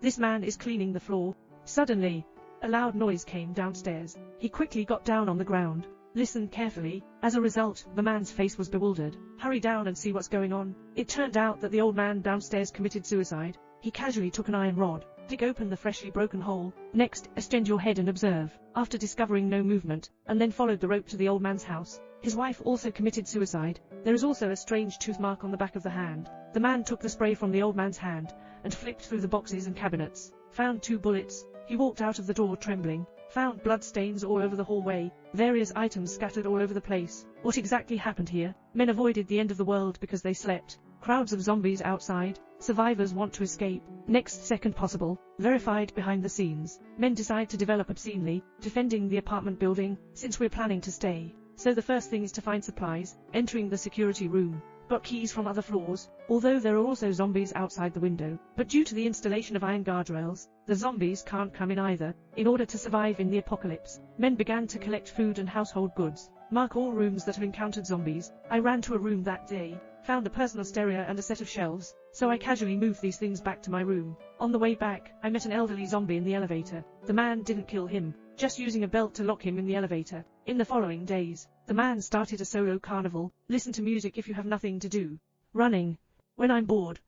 This man is cleaning the floor. Suddenly, a loud noise came downstairs. He quickly got down on the ground, listened carefully. As a result, the man's face was bewildered. Hurry down and see what's going on. It turned out that the old man downstairs committed suicide. He casually took an iron rod, dig open the freshly broken hole. Next, extend your head and observe. After discovering no movement, and then followed the rope to the old man's house. His wife also committed suicide. There is also a strange tooth mark on the back of the hand. The man took the spray from the old man's hand, and flipped through the boxes and cabinets. Found 2 bullets. He walked out of the door trembling. Found blood stains all over the hallway, various items scattered all over the place. What exactly happened here? Men avoided the end of the world because they slept. Crowds of zombies outside. Survivors want to escape. Next second possible. Verified behind the scenes. Men decide to develop obscenely, defending the apartment building, since we're planning to stay. So the first thing is to find supplies, entering the security room. Got keys from other floors, although there are also zombies outside the window. But due to the installation of iron guardrails, the zombies can't come in either. In order to survive in the apocalypse, men began to collect food and household goods. Mark all rooms that have encountered zombies. I ran to a room that day, found a personal stereo and a set of shelves, so I casually moved these things back to my room. On the way back, I met an elderly zombie in the elevator. The man didn't kill him, just using a belt to lock him in the elevator. In the following days, the man started a solo carnival. Listen to music if you have nothing to do. Running. When I'm bored,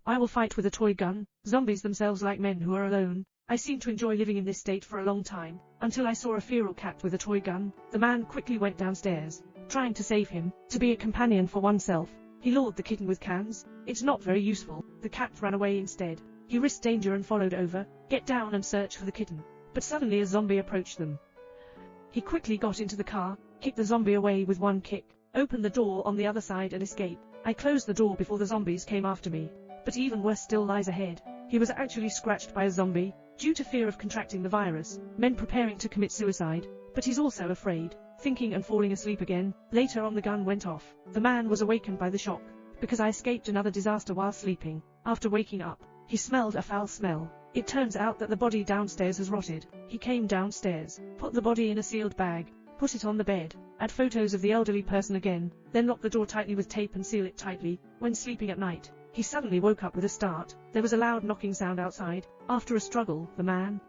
I will fight with a toy gun. Zombies themselves like men who are alone. I seemed to enjoy living in this state for a long time, until I saw a feral cat with a toy gun. The man quickly went downstairs, trying to save him, to be a companion for oneself. He lured the kitten with cans. It's not very useful. The cat ran away instead. He risked danger and followed over. Get down and search for the kitten. But suddenly a zombie approached them. He quickly got into the car, kicked the zombie away with one kick, opened the door on the other side and escaped. I closed the door before the zombies came after me. But even worse still lies ahead. He was actually scratched by a zombie, due to fear of contracting the virus. Men preparing to commit suicide. But he's also afraid, thinking and falling asleep again. Later on the gun went off. The man was awakened by the shock, because I escaped another disaster while sleeping. After waking up, he smelled a foul smell. It turns out that the body downstairs has rotted. He came downstairs, put the body in a sealed bag, put it on the bed, add photos of the elderly person again, then lock the door tightly with tape and seal it tightly. When sleeping at night, he suddenly woke up with a start. There was a loud knocking sound outside. After a struggle, the man,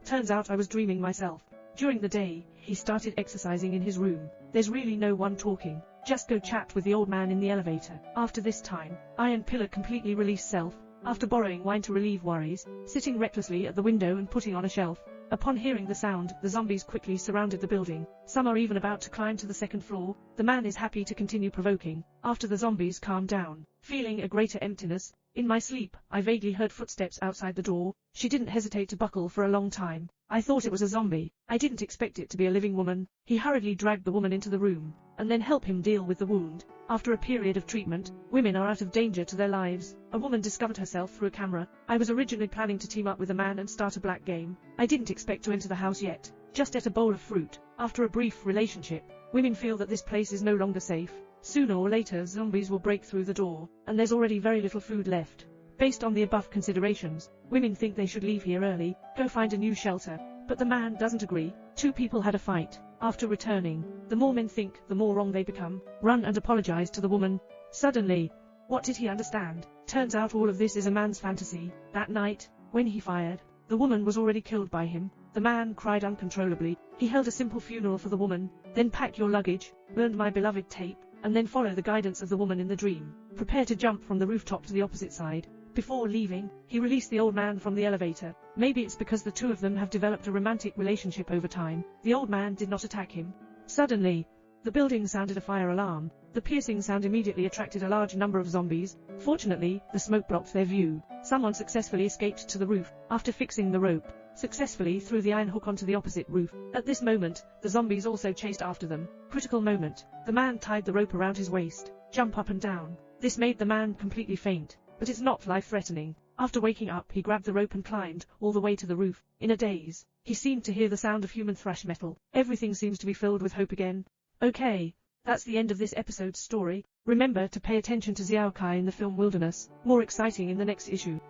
turns out I was dreaming myself. During the day, he started exercising in his room. There's really no one talking. Just go chat with the old man in the elevator. After this time, Iron Pillar completely released self. After borrowing wine to relieve worries, sitting recklessly at the window and putting on a shelf. Upon hearing the sound, the zombies quickly surrounded the building. Some are even about to climb to the second floor. The man is happy to continue provoking. After the zombies calmed down, feeling a greater emptiness, in my sleep, I vaguely heard footsteps outside the door. She didn't hesitate to buckle for a long time. I thought it was a zombie. I didn't expect it to be a living woman. He hurriedly dragged the woman into the room, and then helped him deal with the wound. After a period of treatment, women are out of danger to their lives. A woman discovered herself through a camera. I was originally planning to team up with a man and start a black game. I didn't expect to enter the house yet. Just ate a bowl of fruit. After a brief relationship, women feel that this place is no longer safe. Sooner or later zombies will break through the door, and there's already very little food left. Based on the above considerations, women think they should leave here early, go find a new shelter. But the man doesn't agree. 2 people had a fight. After returning, the more men think, the more wrong they become. Run and apologize to the woman. Suddenly, what did he understand? Turns out all of this is a man's fantasy. That night, when he fired, the woman was already killed by him. The man cried uncontrollably. He held a simple funeral for the woman. Then pack your luggage, burned my beloved tape, and then follow the guidance of the woman in the dream. Prepare to jump from the rooftop to the opposite side. Before leaving, he released the old man from the elevator. Maybe it's because the 2 of them have developed a romantic relationship over time. The old man did not attack him. Suddenly, the building sounded a fire alarm. The piercing sound immediately attracted a large number of zombies. Fortunately, the smoke blocked their view. Someone successfully escaped to the roof. After fixing the rope, successfully threw the iron hook onto the opposite roof. At this moment, the zombies also chased after them. Critical moment. The man tied the rope around his waist. Jump up and down. This made the man completely faint. But it's not life-threatening. After waking up, he grabbed the rope and climbed all the way to the roof. In a daze, he seemed to hear the sound of human thrash metal. Everything seems to be filled with hope again. Okay, that's the end of this episode's story. Remember to pay attention to Xiao Kai in the film Wilderness. More exciting in the next issue.